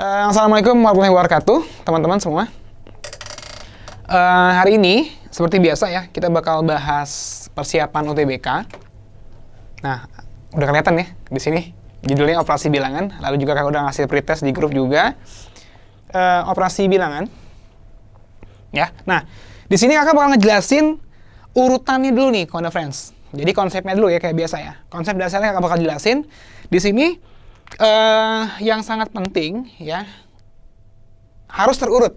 Assalamualaikum warahmatullahi wabarakatuh, teman-teman semua. Hari ini, seperti biasa ya, kita bakal bahas persiapan UTBK. Nah, udah kelihatan ya di sini judulnya operasi bilangan. Lalu juga kakak udah ngasih pretest di grup juga operasi bilangan. Ya, nah di sini kakak bakal ngejelasin urutannya dulu nih, Konda Friends. Jadi konsepnya dulu ya kayak biasa ya. Konsep dasarnya kakak bakal jelasin. Di sini yang sangat penting ya harus terurut.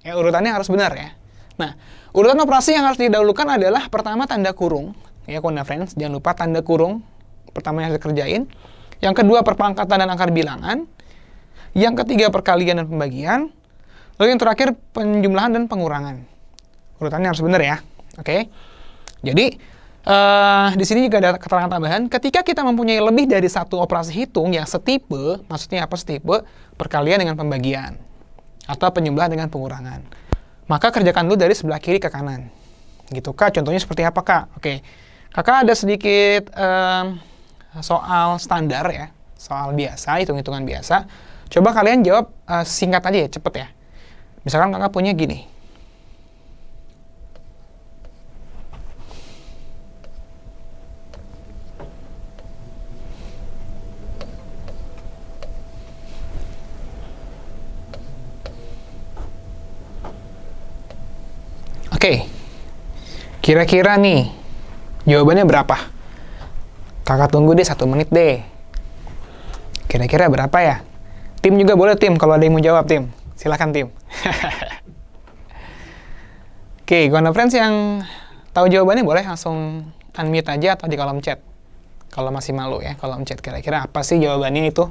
Ya, urutannya harus benar ya. Nah, urutan operasi yang harus didahulukan adalah pertama tanda kurung. Ya, Konda Friends, jangan lupa tanda kurung pertama yang harus dikerjain. Yang kedua perpangkatan dan akar bilangan. Yang ketiga perkalian dan pembagian. Lalu yang terakhir penjumlahan dan pengurangan. Urutannya harus benar ya. Oke. Jadi di sini juga ada keterangan tambahan. Ketika kita mempunyai lebih dari satu operasi hitung yang setipe, maksudnya apa setipe? Perkalian dengan pembagian atau penjumlahan dengan pengurangan. Maka kerjakan dulu dari sebelah kiri ke kanan. Gitu Kak, contohnya seperti apa Kak? Oke, kakak ada sedikit soal standar ya, soal biasa, hitung-hitungan biasa. Coba kalian jawab singkat aja ya, cepet ya. Misalkan kakak punya gini. Oke, kira-kira nih jawabannya berapa? Kakak tunggu deh 1 menit deh. Kira-kira berapa ya? Tim juga boleh tim, kalau ada yang mau jawab tim. Silahkan tim. Oke, Konda Friends yang tahu jawabannya boleh langsung unmute aja atau di kolom chat. Kalau masih malu ya, kolom chat. Kira-kira apa sih jawabannya itu?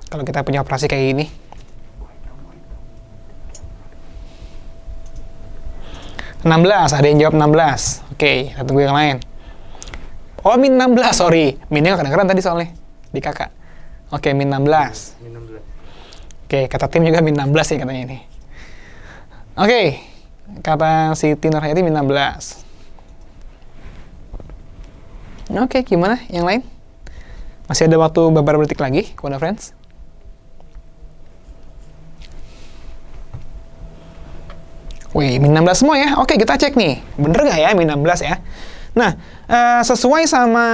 Kalau kita punya operasi kayak gini. 16, ada yang jawab 16. Oke, kita tunggu yang lain. Oh, min 16, sorry. Minnya nggak kedengeran tadi soalnya di kakak. Oke, min 16. Min 16. Oke, kata tim juga min 16 sih katanya ini. Oke, kata si Tinor Hayati min 16. Oke, gimana yang lain? Masih ada waktu beberapa detik lagi, Konda Friends. Wih, min 16 semua ya. Oke, kita cek nih. Bener nggak ya min 16 ya? Nah, sesuai sama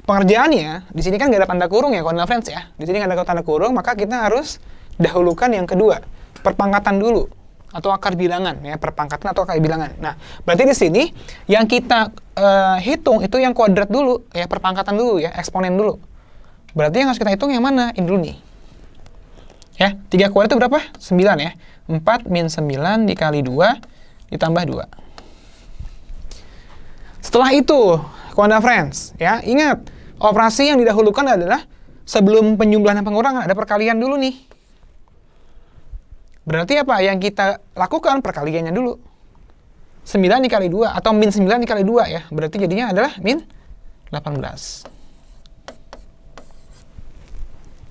pengerjaannya, di sini kan nggak ada tanda kurung ya, Konda Friends ya. Di sini nggak ada tanda kurung, maka kita harus dahulukan yang kedua, perpangkatan dulu atau akar bilangan ya, perpangkatan atau akar bilangan. Nah, berarti di sini yang kita hitung itu yang kuadrat dulu ya, perpangkatan dulu ya, eksponen dulu. Berarti yang harus kita hitung yang mana? Ini dulu nih. Ya, 3 kuadrat itu berapa? 9 ya. 4 min 9 dikali 2 ditambah 2. Setelah itu, Konda Friends, ya, ingat, operasi yang didahulukan adalah sebelum penjumlahan dan pengurangan, ada perkalian dulu nih. Berarti apa? Yang kita lakukan perkaliannya dulu. 9 dikali 2 atau min 9 dikali 2 ya. Berarti jadinya adalah min 18.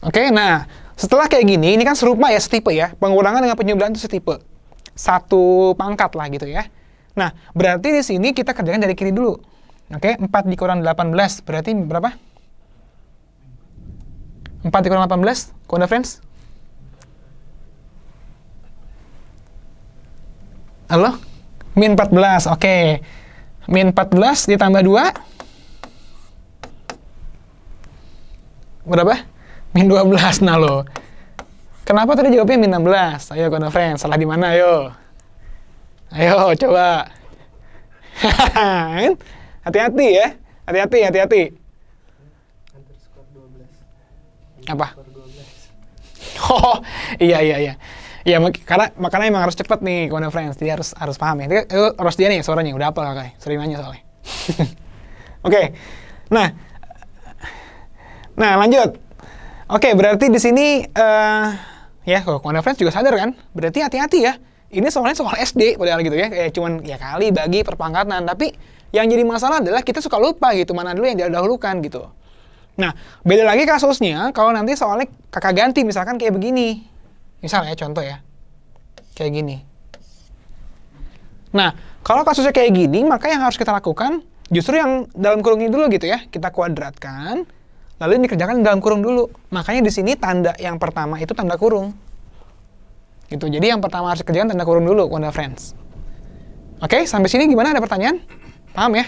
Oke, nah, setelah kayak gini, ini kan serupa ya, setipe ya. Pengurangan dengan penjumlahan itu setipe. Satu pangkat lah gitu ya. Nah, berarti di sini kita kerjakan dari kiri dulu. Oke, 4 dikurang 18 berarti berapa? 4 dikurang 18, Konda Friends? Halo? Min 14, oke. Min 14 ditambah 2. Berapa? Min 12, nah lo. Kenapa tadi jawabnya min 16? Ayo Konda Friends, salah di mana ayo? Ayo coba. Hati-hati ya. Hati-hati. Underscore 12. Apa? Underscore 12. Oh, iya. Ya, makanya emang harus cepet nih Konda Friends. Jadi harus paham ya. Itu harus dia nih suaranya, udah apa kakak? Sering nanya soalnya. Oke. Nah, lanjut. Oke, berarti di sini ya, kalau Konda Friends juga sadar kan? Berarti hati-hati ya. Ini soalnya soal SD padahal gitu ya. Kayak cuman ya kali bagi perpangkatan, tapi yang jadi masalah adalah kita suka lupa gitu mana dulu yang didahulukan gitu. Nah, beda lagi kasusnya kalau nanti soalnya kakak ganti misalkan kayak begini. Misal ya, contoh ya. Kayak gini. Nah, kalau kasusnya kayak gini, maka yang harus kita lakukan justru yang dalam kurung ini dulu gitu ya. Kita kuadratkan, lalu ini dikerjakan dalam kurung dulu. Makanya di sini tanda yang pertama itu tanda kurung. Gitu. Jadi yang pertama harus dikerjakan tanda kurung dulu, Wanda Friends. Oke, sampai sini gimana? Ada pertanyaan? Paham ya?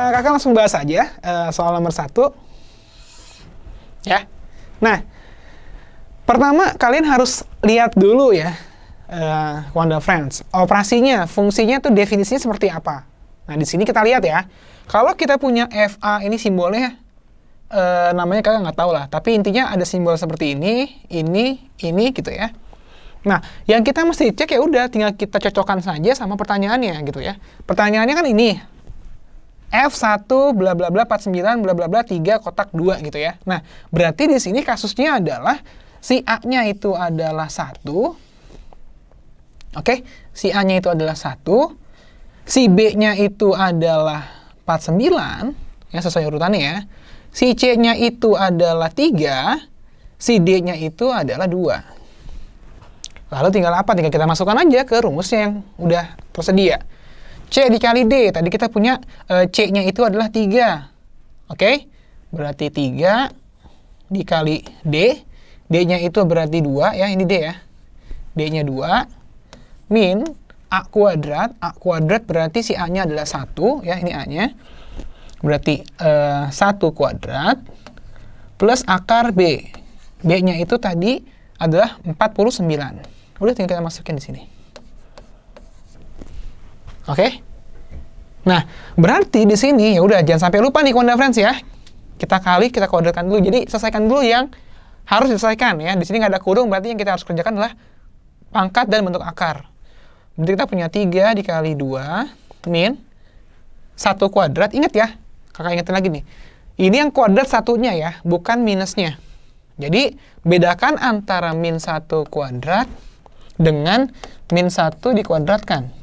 Kakak langsung bahas aja soal nomor 1. Ya. Nah, pertama kalian harus lihat dulu ya, Wanda Friends. Operasinya, fungsinya tuh definisinya seperti apa. Nah, di sini kita lihat ya. Kalau kita punya FA ini simbolnya, namanya kakak nggak tahu lah. Tapi intinya ada simbol seperti ini gitu ya. Nah, yang kita mesti cek ya udah, tinggal kita cocokkan saja sama pertanyaannya gitu ya. Pertanyaannya kan ini. F1 bla bla bla 49 bla bla bla 3 kotak 2 gitu ya. Nah, berarti di sini kasusnya adalah si A-nya itu adalah 1. Oke, si A-nya itu adalah 1. Si B-nya itu adalah 49, ya sesuai urutannya ya. Si C-nya itu adalah 3, si D-nya itu adalah 2. Lalu tinggal apa? Tinggal kita masukkan aja ke rumusnya yang udah tersedia. C dikali D, tadi kita punya C-nya itu adalah 3. Oke? Berarti 3 dikali D. D-nya itu berarti 2, ya ini D ya. D-nya 2. Min A kuadrat. A kuadrat berarti si A-nya adalah 1, ya ini A-nya. Berarti 1 kuadrat plus akar B. B-nya itu tadi adalah 49. Udah tinggal kita masukin di sini. Oke? Nah, berarti di sini ya udah jangan sampai lupa nih Wanda Friends ya. Kita kali, kita kuadratkan dulu. Jadi selesaikan dulu yang harus diselesaikan ya. Di sini nggak ada kurung, berarti yang kita harus kerjakan adalah pangkat dan bentuk akar. Berarti kita punya 3 dikali 2 min 1 kuadrat. Ingat ya, kakak ingetin lagi nih. Ini yang kuadrat satunya ya, bukan minusnya. Jadi bedakan antara min 1 kuadrat dengan min 1 dikuadratkan.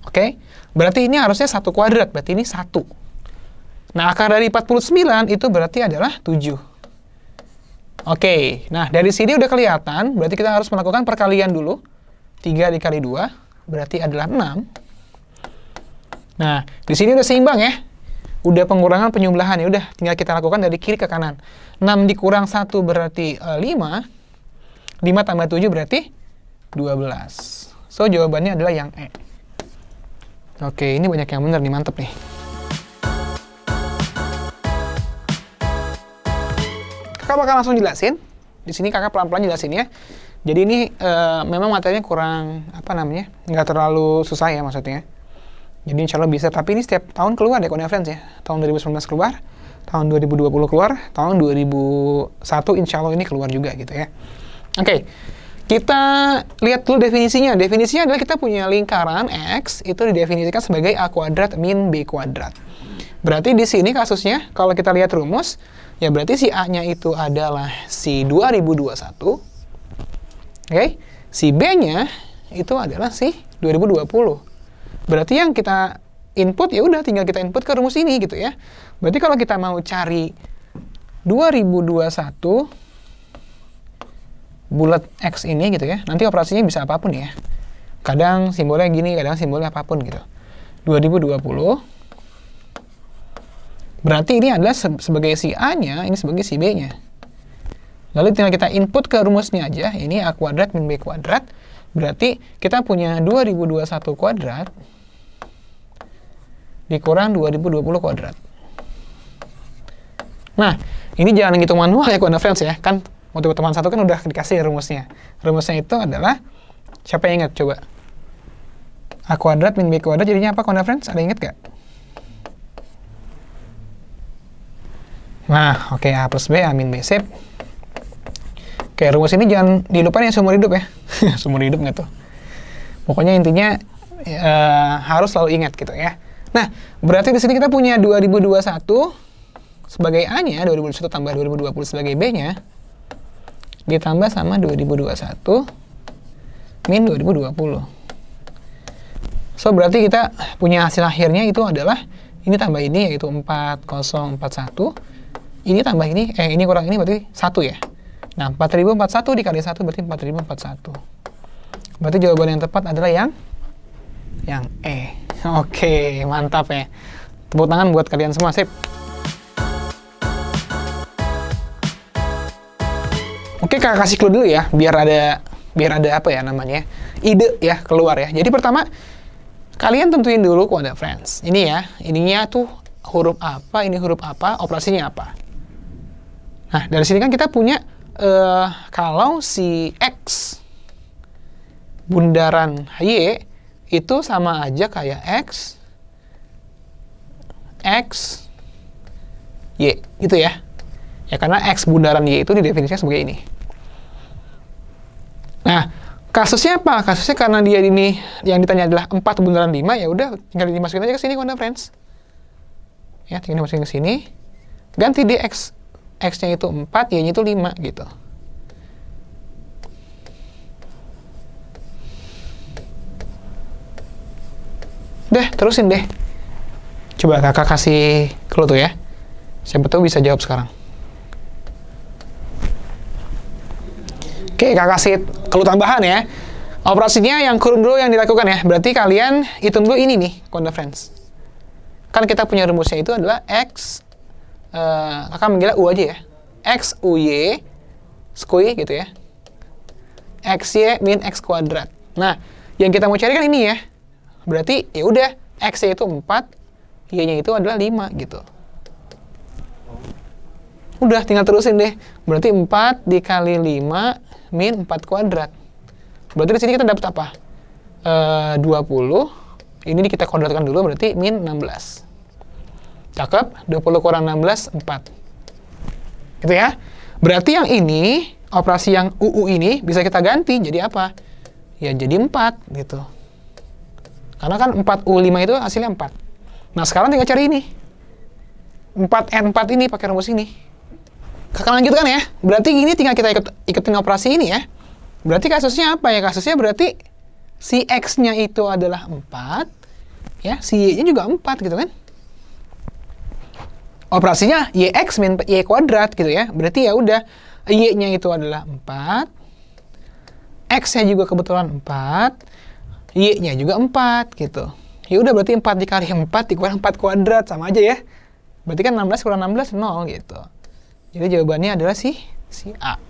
Oke, berarti ini harusnya 1 kuadrat, berarti ini 1. Nah, akar dari 49 itu berarti adalah 7. Oke, nah dari sini udah kelihatan, berarti kita harus melakukan perkalian dulu. 3 dikali 2, berarti adalah 6. Nah, di sini udah seimbang ya. Udah pengurangan penyumblahan, ya udah tinggal kita lakukan dari kiri ke kanan. 6 dikurang 1 berarti 5. 5 tambah 7 berarti 12. So, jawabannya adalah yang E. Oke, ini banyak yang benar nih, mantep nih. Kakak bakal langsung jelasin. Di sini kakak pelan-pelan jelasin ya. Jadi ini memang materinya kurang, nggak terlalu susah ya maksudnya. Jadi insya Allah bisa, tapi ini setiap tahun keluar deh Wanda Friends ya. Tahun 2019 keluar, tahun 2020 keluar, tahun 2001 insya Allah ini keluar juga gitu ya. Oke. Kita lihat dulu definisinya. Definisinya adalah kita punya lingkaran X, itu didefinisikan sebagai A kuadrat min B kuadrat. Berarti di sini kasusnya, kalau kita lihat rumus, ya berarti si A-nya itu adalah si 2021. Oke? Si B-nya itu adalah si 2020. Berarti yang kita input, ya udah tinggal kita input ke rumus ini gitu ya. Berarti kalau kita mau cari 2021 bulat X ini gitu ya, nanti operasinya bisa apapun ya. Kadang simbolnya gini, kadang simbolnya apapun gitu. 2020 berarti ini adalah sebagai si A-nya, ini sebagai si B-nya. Lalu tinggal kita input ke rumusnya aja, ini A kuadrat min B kuadrat. Berarti kita punya 2021 kuadrat dikurang 2020 kuadrat. Nah, ini jangan ngitung manual ya Wanda Friends ya, kan untuk teman satu kan udah dikasih rumusnya. Rumusnya itu adalah, siapa yang ingat coba? A kuadrat min B kuadrat jadinya apa Wanda Friends? Ada ingat gak? Nah, oke, A plus B, A min B, sip. Oke, rumus ini jangan dilupain ya seumur hidup ya. Seumur hidup nggak tuh? Pokoknya intinya harus selalu ingat gitu ya. Nah, berarti di sini kita punya 2021 sebagai A-nya, 2021 tambah 2020 sebagai B-nya, ditambah sama 2021 min 2020. So, berarti kita punya hasil akhirnya itu adalah ini tambah ini, yaitu 4041. Ini tambah ini, ini kurang ini berarti 1 ya. Nah, 4041 dikali 1 berarti 4041. Berarti jawaban yang tepat adalah yang E. Oke, mantap ya. Tepuk tangan buat kalian semua, sip. Oke, kakak kasih clue dulu ya, biar ada apa ya namanya, ide ya keluar ya. Jadi pertama, kalian tentuin dulu kode friends. Ini ya, ininya tuh huruf apa, ini huruf apa, operasinya apa. Nah, dari sini kan kita punya, kalau si X bundaran Y itu sama aja kayak X, Y, gitu ya. Ya, karena X bundaran Y itu didefinisikan sebagai ini. Nah, kasusnya apa? Kasusnya karena dia ini yang ditanya adalah 4 bundaran 5, ya udah tinggal dimasukin aja ke sini kode friends. Ya, tinggal dimasukin ke sini. Ganti di X. X-nya itu 4, Y-nya itu 5 gitu. Deh, terusin deh. Coba kakak kasih clue tuh ya. Siapa tahu bisa jawab sekarang. Oke, kakak kasih clue tambahan ya. Operasinya yang kurung dulu yang dilakukan ya. Berarti kalian hitung dulu ini nih, kode friends. Kan kita punya rumusnya itu adalah X, kakak manggilnya U aja ya. X, U, Y, square gitu ya. X, Y, min X kuadrat. Nah, yang kita mau cari kan ini ya. Berarti ya udah X-nya itu 4, Y-nya itu adalah 5 gitu. Udah tinggal terusin deh. Berarti 4 dikali 5 min 4 kuadrat. Berarti di sini kita dapat apa? 20. Ini kita kuadratkan dulu berarti min 16. Cakep, 20 kurang 16, 4. Gitu ya. Berarti yang ini, operasi yang UU ini bisa kita ganti jadi apa? Ya jadi 4 gitu. Karena kan 4U5 itu hasilnya 4. Nah, sekarang tinggal cari ini. 4N4 ini pakai rumus ini. Kakak lanjutkan ya. Berarti ini tinggal kita ikutin operasi ini ya. Berarti kasusnya apa ya? Kasusnya berarti si X-nya itu adalah 4. Ya, si Y-nya juga 4 gitu kan. Operasinya YX min Y kuadrat gitu ya. Berarti ya udah Y-nya itu adalah 4. X-nya juga kebetulan 4. Y-nya juga 4 gitu. Ya udah berarti 4 dikali 4 dikurang 4 kuadrat sama aja ya. Berarti kan 16 kurang 16 0 gitu. Jadi jawabannya adalah si A.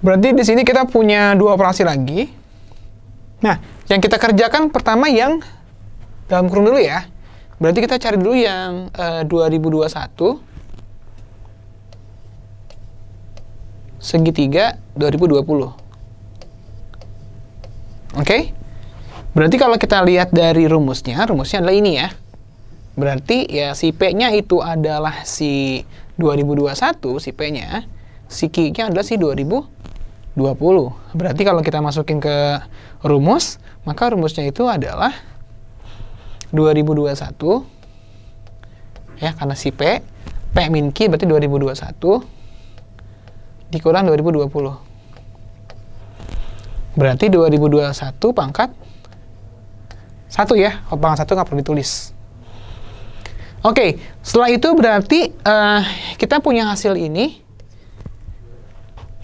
Berarti di sini kita punya 2 operasi lagi. Nah, yang kita kerjakan pertama yang dalam kurung dulu ya. Berarti kita cari dulu yang 2021 segitiga 2020. Oke? Berarti kalau kita lihat dari rumusnya adalah ini ya. Berarti ya si P-nya itu adalah si 2021, si P-nya. Si Q-nya adalah si 2020. Berarti kalau kita masukin ke rumus, maka rumusnya itu adalah 2021. Ya, karena si P min Q berarti 2021 dikurang 2020. Berarti 2021 pangkat 1 ya. Pangkat 1 nggak perlu ditulis. Oke, setelah itu berarti kita punya hasil ini.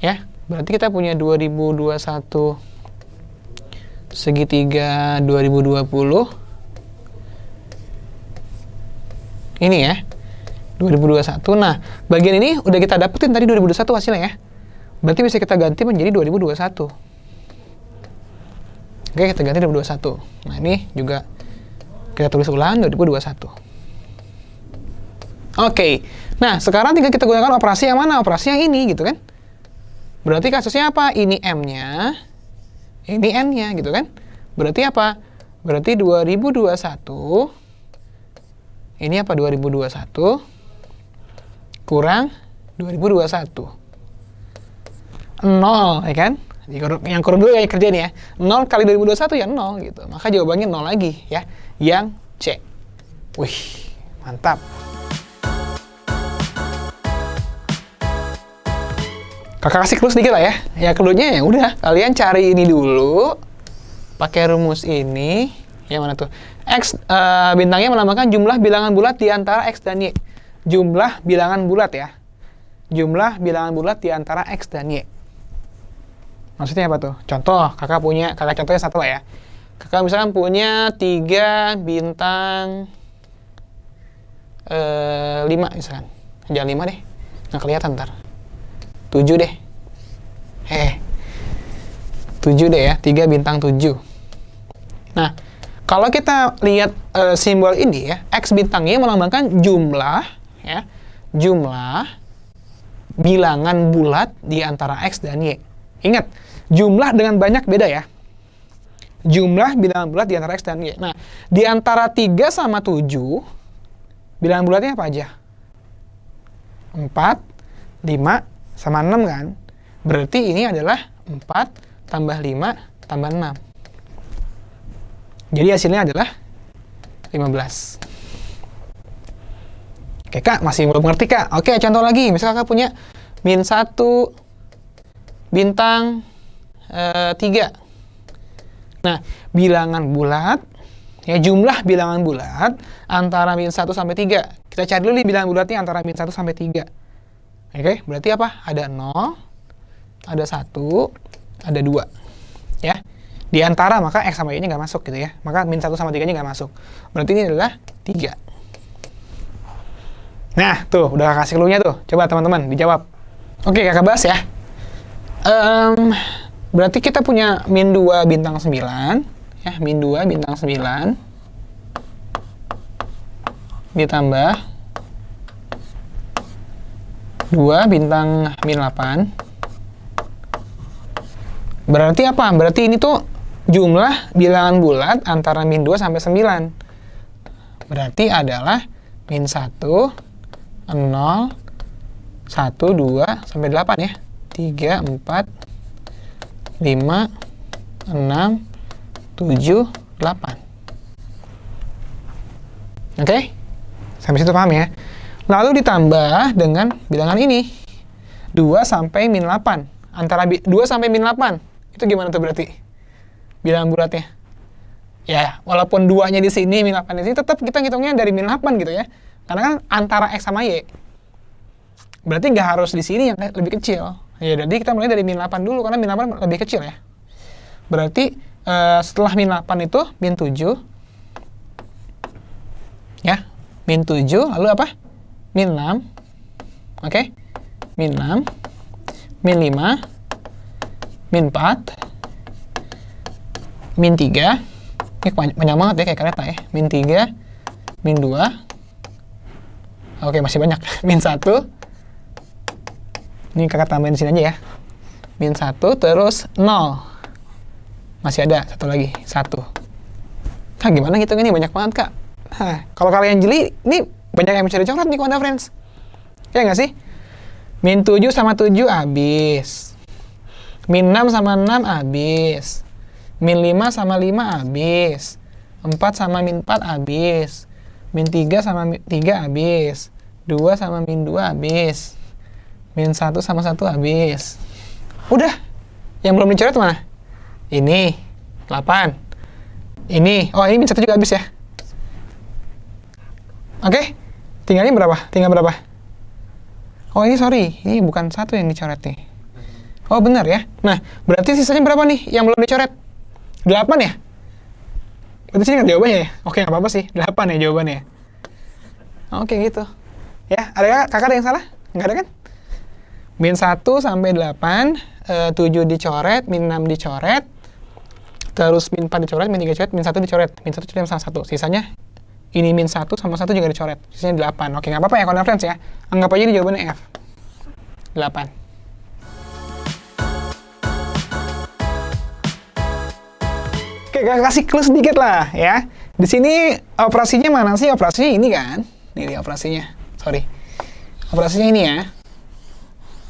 Ya, berarti kita punya 2021 segitiga 2020. Ini ya. 2021. Nah, bagian ini udah kita dapetin tadi 2021 hasilnya ya. Berarti bisa kita ganti menjadi 2021. Oke, kita ganti 2021. Nah, ini juga kita tulis ulang 2021. Oke. Nah, sekarang tinggal kita gunakan operasi yang mana? Operasi yang ini gitu kan. Berarti kasusnya apa? Ini M-nya, ini N-nya gitu kan. Berarti apa? Berarti 2021 ini apa? 2021 kurang 2021. 0, ya kan? Yang kurang dulu ya kerjanya ya. 0 kali 2021 ya 0 gitu. Maka jawabannya 0 lagi ya. Yang C. Wih, mantap. Kakak kasih clue sedikit lah ya. Ya clue-nya ya udah, kalian cari ini dulu. Pakai rumus ini. Yang mana tuh? X bintangnya melambangkan jumlah bilangan bulat di antara X dan Y. Jumlah bilangan bulat ya. Jumlah bilangan bulat di antara X dan Y. Maksudnya apa tuh? Contoh, kakak contohnya satu lah ya. Kakak misalkan punya 3 bintang 5 misalkan. Jangan 5 deh, nggak kelihatan ntar. 7 deh. 7 deh ya, 3 bintang 7. Nah, kalau kita lihat simbol ini ya, X bintangnya melambangkan jumlah ya, jumlah bilangan bulat di antara X dan Y. Ingat, jumlah dengan banyak beda ya. Jumlah bilangan bulat di antara X dan Y. Nah, di antara 3 sama 7, bilangan bulatnya apa aja? 4, 5, sama 6 kan? Berarti ini adalah 4 tambah 5 tambah 6. Jadi hasilnya adalah 15. Oke Kak, masih belum ngerti Kak? Oke, contoh lagi. Misal Kakak punya min 1 bintang 3. Nah, bilangan bulat, ya jumlah bilangan bulat antara min 1 sampai 3. Kita cari dulu nih bilangan bulatnya antara min 1 sampai 3. Oke, berarti apa? Ada 0, ada 1, ada 2. Ya. Di antara, maka X sama Y-nya nggak masuk gitu ya. Maka min 1 sama 3-nya nggak masuk. Berarti ini adalah 3. Nah, tuh, udah kasih clue-nya tuh. Coba teman-teman, dijawab. Oke, kakak bahas ya. Berarti kita punya min 2 bintang 9. Ya, min 2 bintang 9. Ditambah 2 bintang min 8. Berarti apa? Berarti ini tuh jumlah bilangan bulat antara min 2 sampai 9. Berarti adalah min 1, 0, 1, 2, sampai 8 ya. 3, 4, 5, 6, 7, 8. Oke? Sampai situ paham ya? Lalu ditambah dengan bilangan ini. 2 sampai min 8. Antara 2 sampai min 8. Itu gimana tuh berarti? Bilangan bulatnya. Ya, walaupun 2-nya di sini, min 8 di sini, tetap kita ngitungnya dari min 8 gitu ya. Karena kan antara X sama Y. Berarti nggak harus di sini yang lebih kecil. Ya, jadi kita mulai dari min 8 dulu, karena min 8 lebih kecil ya. Berarti setelah min 8 itu min 7. Ya, min 7, lalu apa? Min 6. Oke? Min 6. Min 5. Min 4. Min 3. Ini panjang banget ya, kayak kereta ya. Min 3. Min 2. Oke, masih banyak. Min 1. Ini kakak tambahin di sini aja ya. Min 1, terus 0. Masih ada satu lagi, 1. Nah, gimana ngitungnya nih? Banyak banget, Kak. Nah, kalau kalian jeli, ini banyak yang bisa dicoret nih, kawan friends. Ya nggak sih? Min 7 sama 7 habis. Min 6 sama 6 habis. Min 5 sama 5 habis. 4 sama min 4 habis. Min 3 sama min 3 habis. 2 sama min 2 habis. Min 1 sama 1 habis. Udah. Yang belum dicoret mana? Ini 8. Ini. Oh, ini min 1 juga habis ya. Oke. Tinggalnya berapa? Tinggal berapa? Oh, ini sorry. Ini bukan 1 yang dicoret nih. Oh, benar ya. Nah, berarti sisanya berapa nih yang belum dicoret? 8 ya? Berarti sini kan jawabannya ya? Oke, nggak apa-apa sih. 8 ya jawabannya. Oke, gitu. Ya, ada kakak ada yang salah? Nggak ada kan? Min 1 sampai 8, 7 dicoret, min 6 dicoret, terus min 4 dicoret, min 3 dicoret, min 1 dicoret. Min 1 dicoret sama 1. Sisanya, ini min 1 sama 1 juga dicoret. Sisanya 8. Oke, nggak apa-apa ya, kawan friends ya. Anggap aja ini jawabannya F. 8. Oke, kasih clue sedikit lah ya. Di sini operasinya mana sih? Operasinya ini kan? Ini operasinya. Sorry. Operasinya ini ya.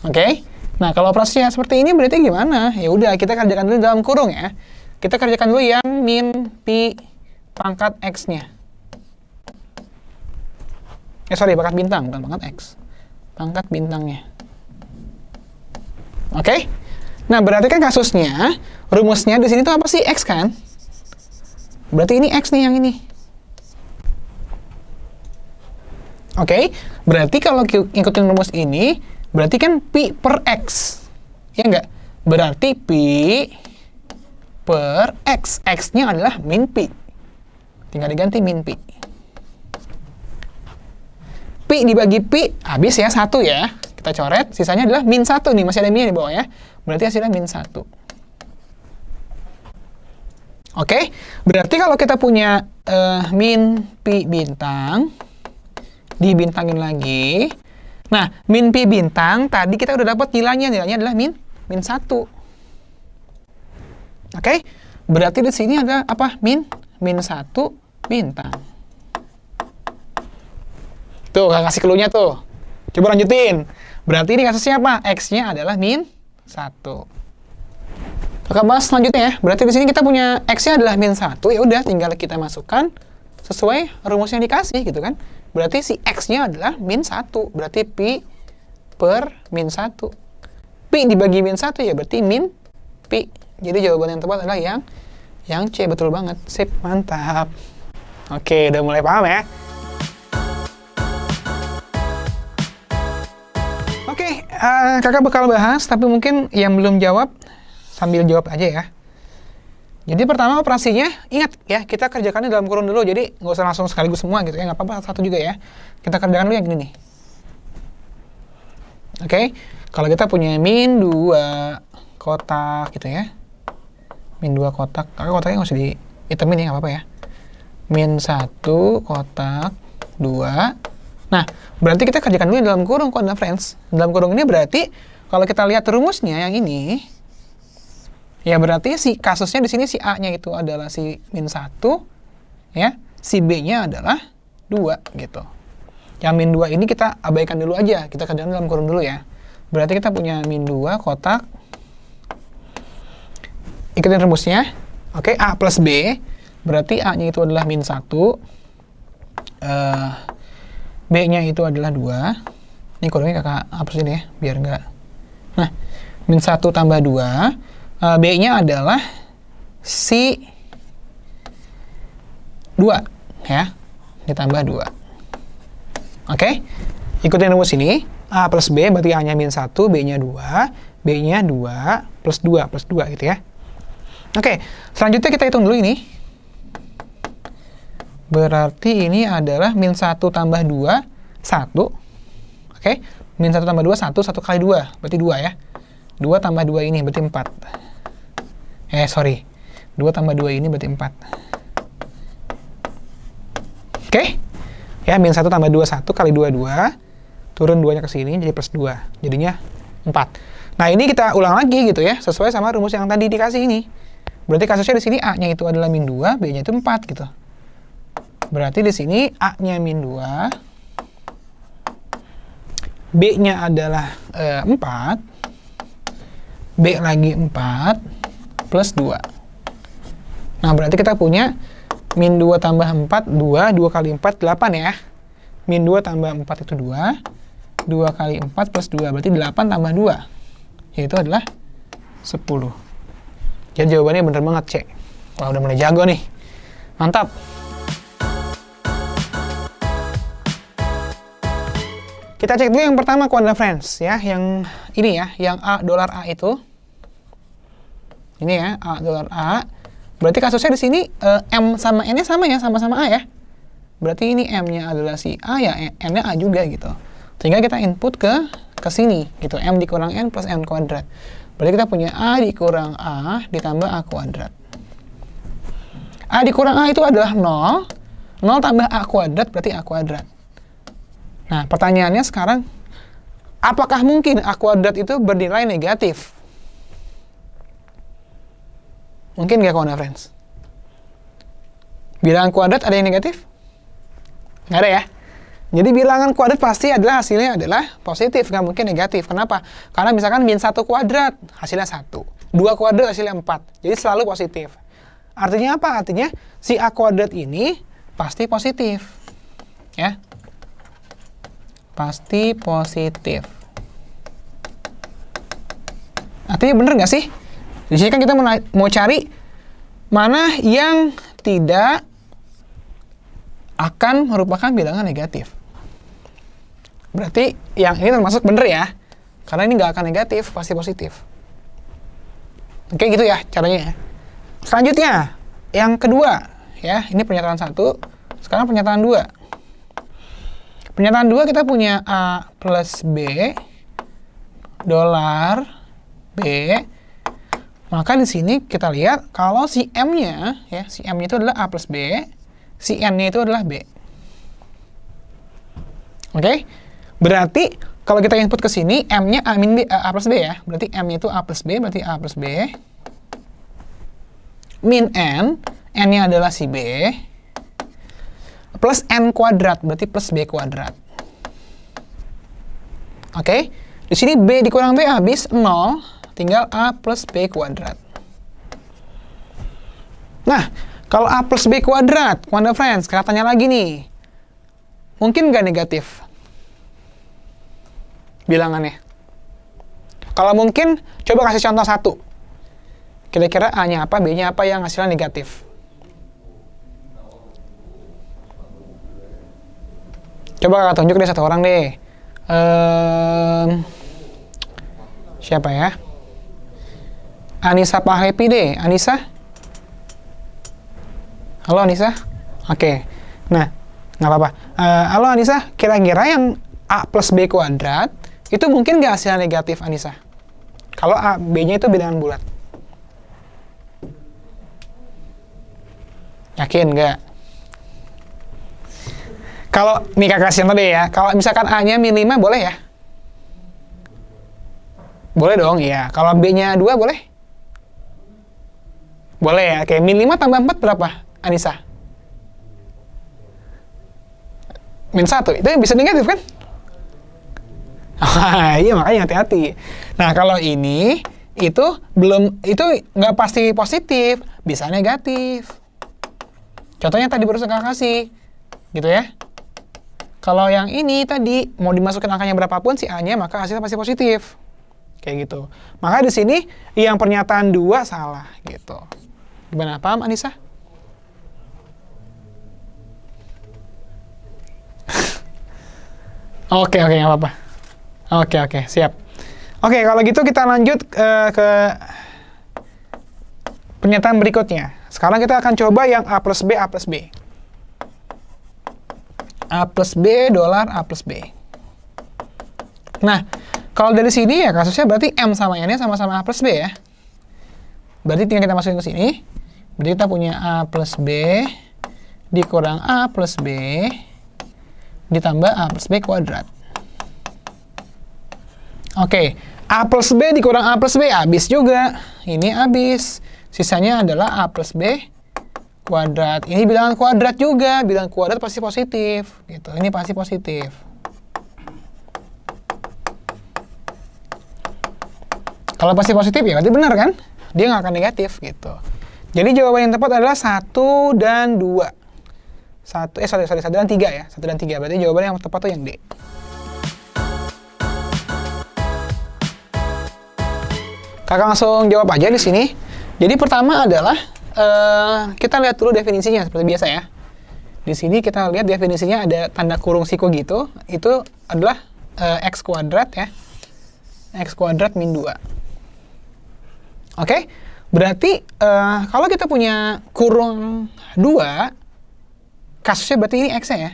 Oke. Nah, kalau operasinya seperti ini berarti gimana? Ya udah, kita kerjakan dulu dalam kurung ya. Kita kerjakan dulu yang min pi pangkat X-nya. Sorry, pangkat bintang, bukan pangkat X. Pangkat bintangnya. Oke? Nah, berarti kan kasusnya, rumusnya di sini tuh apa sih? X kan? Berarti ini X nih yang ini. Oke? Berarti kalau ngikutin rumus ini, berarti kan pi per X. Ya enggak? Berarti Pi per X. X-nya adalah min Pi. Tinggal diganti min Pi. Pi dibagi Pi, habis ya 1 ya. Kita coret, sisanya adalah min 1 nih. Masih ada min di bawah ya. Berarti hasilnya min 1. Oke, berarti kalau kita punya min Pi bintang, dibintangin lagi. Nah, min Pi bintang, tadi kita udah dapat nilainya adalah min 1. Oke, berarti di sini ada apa? Min 1 bintang. Tuh, kakak kasih clue-nya tuh. Coba lanjutin. Berarti ini kasusnya apa? X-nya adalah min 1. Kakak bahas selanjutnya ya. Berarti di sini kita punya X-nya adalah min 1. Ya udah, tinggal kita masukkan sesuai rumus yang dikasih gitu kan. Berarti si X-nya adalah min 1. Berarti Pi per min 1. Pi dibagi min 1 ya berarti min Pi. Jadi jawaban yang tepat adalah yang C. Betul banget. Sip, mantap. Oke, udah mulai paham ya. Oke, kakak bakal bahas, tapi mungkin yang belum jawab, sambil jawab aja ya. Jadi pertama operasinya, ingat ya, kita kerjakannya dalam kurung dulu, jadi nggak usah langsung sekaligus semua gitu ya, nggak apa-apa, satu juga ya. Kita kerjakan dulu yang ini nih. Oke, kalau kita punya min 2 kotak gitu ya. Min 2 kotak, kakak kotaknya nggak usah dihitamin ya, nggak apa-apa ya. Min 1 kotak 2. Nah, berarti kita kerjakan dulu dalam kurung, koordinat friends. Dalam kurung ini berarti, kalau kita lihat rumusnya yang ini, ya berarti si kasusnya di sini si A-nya itu adalah si min 1, ya, si B-nya adalah 2, gitu. Yang min 2 ini kita abaikan dulu aja, kita kerjakan dalam kurung dulu ya. Berarti kita punya min 2 kotak, ikutin rumusnya, oke, A plus B, berarti A-nya itu adalah min 1, B-nya itu adalah 2. Ini kurungnya kakak hapus ini ya, biar enggak. Nah, min 1 tambah 2. B-nya adalah si 2. Ya, ditambah 2. Oke, ikutin rumus ini. A plus B berarti A-nya min 1, B-nya 2. B-nya 2 plus 2 gitu ya. Oke, selanjutnya kita hitung dulu ini. Berarti ini adalah min 1 tambah 2, 1. Oke, min 1 tambah 2, 1 kali 2. Berarti 2 ya. 2 tambah 2 ini berarti 4. 2 tambah 2 ini berarti 4. Oke. Ya, min 1 tambah 2, 1 kali 2, 2. Turun 2-nya ke sini, jadi plus 2. Jadinya 4. Nah, ini kita ulang lagi gitu ya, sesuai sama rumus yang tadi dikasih ini. Berarti kasusnya di sini A-nya itu adalah min 2, B-nya itu 4 gitu. Berarti di sini A-nya min 2, B-nya adalah 4, B lagi 4, plus 2. Nah, berarti kita punya min 2 tambah 4, 2, 2 kali 4, 8 ya. Min 2 tambah 4 itu 2, 2 kali 4 plus 2, berarti 8 tambah 2, yaitu adalah 10. Jadi jawabannya bener banget, C. Wah, udah mulai jago nih. Mantap. Kita cek dulu yang pertama koordinat friends ya, yang ini ya, yang A dolar A itu. Ini ya, A dolar A. Berarti kasusnya di sini M sama N-nya sama ya, sama-sama A ya. Berarti ini M-nya adalah si A ya, N-nya A juga gitu. Sehingga kita input ke sini gitu, M dikurang N plus N kuadrat. Berarti kita punya A dikurang A ditambah A kuadrat. A dikurang A itu adalah 0. 0 tambah A kuadrat berarti A kuadrat. Nah, pertanyaannya sekarang, apakah mungkin A kuadrat itu bernilai negatif? Mungkin nggak, koordinat friends? Bilangan kuadrat ada yang negatif? Nggak ada ya? Jadi bilangan kuadrat pasti adalah hasilnya adalah positif, nggak mungkin negatif. Kenapa? Karena misalkan min 1 kuadrat, hasilnya 1. 2 kuadrat, hasilnya 4. Jadi selalu positif. Artinya apa? Artinya si A kuadrat ini pasti positif. Ya. Pasti positif. Artinya bener nggak sih? Di sini kan kita mau cari mana yang tidak akan merupakan bilangan negatif. Berarti yang ini termasuk bener ya, karena ini nggak akan negatif, pasti positif. Oke, gitu ya caranya. Selanjutnya, yang kedua, ya, ini pernyataan 1. Sekarang pernyataan 2. Pernyataan 2 kita punya A plus B dolar B. Maka di sini kita lihat kalau si M-nya, ya, si M-nya itu adalah A plus B, si N-nya itu adalah B. Oke? Berarti kalau kita input ke sini, M-nya A min B, A plus B ya. Berarti M-nya itu A plus B, berarti A plus B. Min N, N-nya adalah si B. Plus N kuadrat, berarti plus B kuadrat. Oke? Di sini B dikurang B habis 0, tinggal A plus B kuadrat. Nah, kalau A plus B kuadrat, Wanda Friends, katanya lagi nih, mungkin nggak negatif bilangannya? Kalau mungkin, coba kasih contoh 1. Kira-kira A-nya apa, B-nya apa yang hasilnya negatif? Coba kakak tunjuk deh satu orang deh. Siapa ya? Anissa Pahlepi deh. Anissa? Halo Anissa? Oke. Nah, nggak apa-apa. Halo Anissa, kira-kira yang A plus B kuadrat, itu mungkin nggak hasilnya negatif Anissa? Kalau A, B-nya itu bilangan bulat. Yakin nggak? Kalau, nih kakak kasih tadi ya, kalau misalkan A-nya min 5 boleh ya? Boleh dong, iya. Kalau B-nya 2 boleh? Boleh ya, oke. Min 5 tambah 4 berapa, Anissa? Min 1, itu bisa negatif kan? Iya, makanya hati-hati. Nah, kalau ini, itu nggak pasti positif, bisa negatif. Contohnya tadi baru kakak kasih, gitu ya. Kalau yang ini tadi, mau dimasukin angkanya berapapun si A-nya, maka hasilnya pasti positif. Kayak gitu. Maka di sini, yang pernyataan 2 salah, gitu. Gimana, paham Anissa? Oke, nggak apa-apa. Oke, siap. Oke, kalau gitu kita lanjut ke pernyataan berikutnya. Sekarang kita akan coba yang A plus B, A plus B. A plus B dolar A plus B. Nah, kalau dari sini ya kasusnya berarti M sama N-nya sama-sama A plus B ya. Berarti tinggal kita masukin ke sini. Berarti kita punya A plus B dikurang A plus B ditambah A plus B kuadrat. Oke, A plus B dikurang A plus B habis juga. Ini habis. Sisanya adalah A plus B kuadrat. Ini bilangan kuadrat juga. Bilangan kuadrat pasti positif. Gitu. Ini pasti positif. Kalau pasti positif ya berarti benar kan? Dia nggak akan negatif gitu. Jadi jawaban yang tepat adalah 1 dan 2. 1 dan 3 ya. 1 dan 3. Berarti jawaban yang tepat itu yang D. Kakak langsung jawab aja di sini. Jadi pertama adalah kita lihat dulu definisinya seperti biasa ya. Di sini kita lihat definisinya ada tanda kurung siku gitu. Itu adalah X kuadrat ya. X kuadrat min 2. Oke? Berarti kalau kita punya kurung 2, kasusnya berarti ini X-nya ya.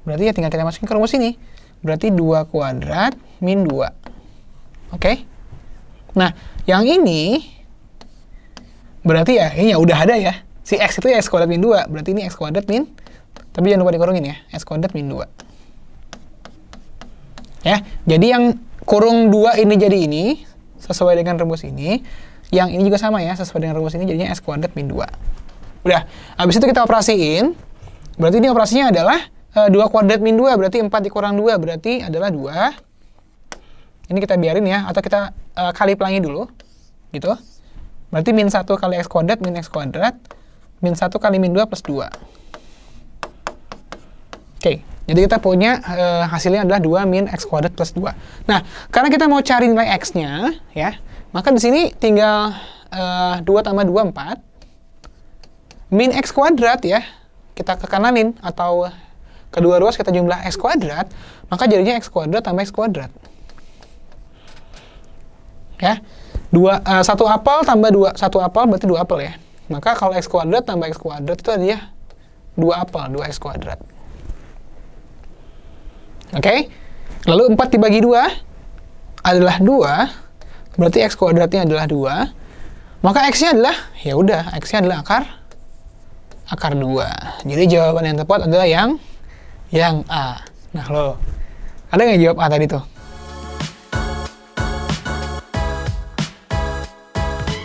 Berarti ya tinggal kita masukin ke rumus ini. Berarti 2 kuadrat min 2. Oke? Nah, yang ini berarti ya ini ya udah ada ya. Si X itu ya X kuadrat min 2. Berarti ini X kuadrat min, tapi jangan lupa dikurungin ya. X kuadrat min 2. Ya, jadi yang kurung 2 ini jadi ini, sesuai dengan rumus ini. Yang ini juga sama ya, sesuai dengan rumus ini jadinya X kuadrat min 2. Udah, habis itu kita operasiin. Berarti ini operasinya adalah 2 kuadrat min 2, berarti 4 dikurang 2, berarti adalah 2. Ini kita biarin ya, atau kita kali pelangi dulu. Gitu. Berarti min 1 kali X kuadrat min X kuadrat. Min 1 kali min 2 plus 2. Oke, jadi kita punya hasilnya adalah 2 min X kuadrat plus 2. Nah, karena kita mau cari nilai X-nya, ya, maka di sini tinggal 2 tambah 2, 4. Min X kuadrat ya, kita ke kananin, atau kedua ruas kita jumlah X kuadrat, maka jadinya X kuadrat tambah X kuadrat. Ya, 1 apel tambah 1 apel berarti 2 apel ya. Maka kalau x kuadrat tambah x kuadrat itu adalah 2 apel, 2x kuadrat. Oke. Lalu 4 dibagi 2 adalah 2, berarti x kuadratnya adalah 2. Maka x-nya adalah, ya udah, x-nya adalah akar 2. Jadi jawaban yang tepat adalah yang A. Nah, lo ada nggak jawab A tadi tuh?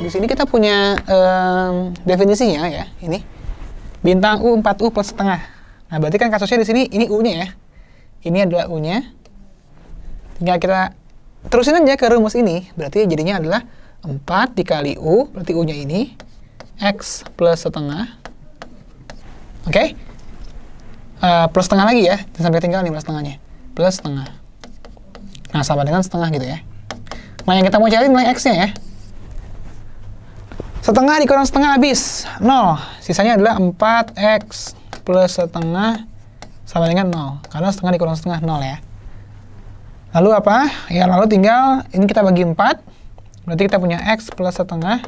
Di sini kita punya definisinya ya, ini bintang U 4U plus setengah. Nah, berarti kan kasusnya di sini ini U-nya ya. Ini adalah U-nya. Tinggal kita terusin aja ke rumus ini. Berarti jadinya adalah 4 dikali U, berarti U-nya ini X plus setengah. Oke? Plus setengah lagi ya. Sampai tinggal nih plus setengahnya. Plus setengah. Nah, sama dengan setengah gitu ya. Nah, yang kita mau cari nilai X-nya ya. Setengah dikurang setengah habis 0. Sisanya adalah 4x plus setengah sama dengan 0. Karena setengah dikurang setengah 0 ya. Lalu apa? Ya lalu tinggal ini kita bagi 4. Berarti kita punya x plus setengah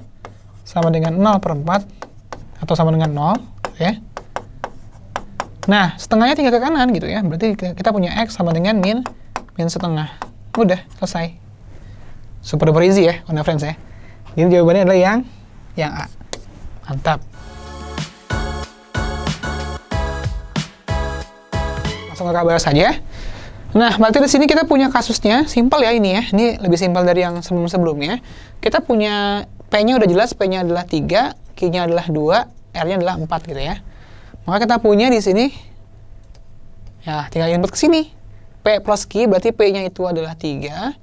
sama dengan 0 per 4. Atau sama dengan 0 ya. Nah setengahnya tinggal ke kanan gitu ya. Berarti kita punya x sama dengan min setengah. Udah selesai. Super duper easy ya, on friends ya. Jadi jawabannya adalah yang A. Mantap. Langsung ke bahas saja. Nah, berarti di sini kita punya kasusnya simpel ya ini ya. Ini lebih simpel dari yang sebelum-sebelumnya. Kita punya P-nya udah jelas, P-nya adalah 3, Q-nya adalah 2, R-nya adalah 4 gitu ya. Maka kita punya di sini ya tinggal input ke sini. P plus Q berarti P-nya itu adalah 3,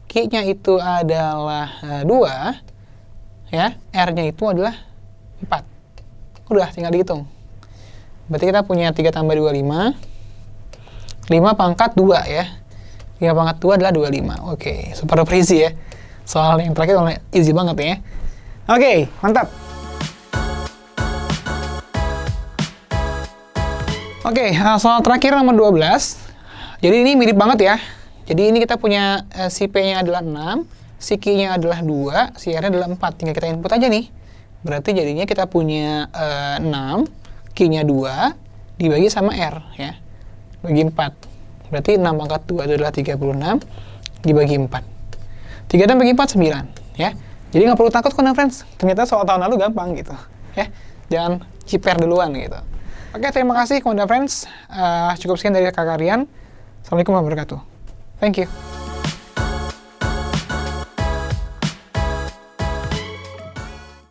Q-nya itu adalah 2. Ya, R-nya itu adalah 4. Udah, tinggal dihitung. Berarti kita punya 3 tambah 2, 5. 5 pangkat 2 ya. 5 pangkat 2 adalah 25. Oke, super easy ya. Soal yang terakhir easy banget ya. Oke, mantap. Oke, soal terakhir nomor 12. Jadi ini mirip banget ya. Jadi ini kita punya si P-nya adalah 6. Si Q-nya adalah 2, si R-nya adalah 4. Tinggal kita input aja nih. Berarti jadinya kita punya 6, Q-nya 2, dibagi sama R, ya. Bagi 4. Berarti 6 pangkat 2 adalah 36, dibagi 4. 36 bagi 4, 9, ya. Jadi nggak perlu takut kok, friends. Ternyata soal tahun lalu gampang, gitu. Ya, jangan ciper duluan, gitu. Oke, terima kasih, friends. Cukup sekian dari kakak Rian. Assalamualaikum warahmatullahi wabarakatuh. Thank you.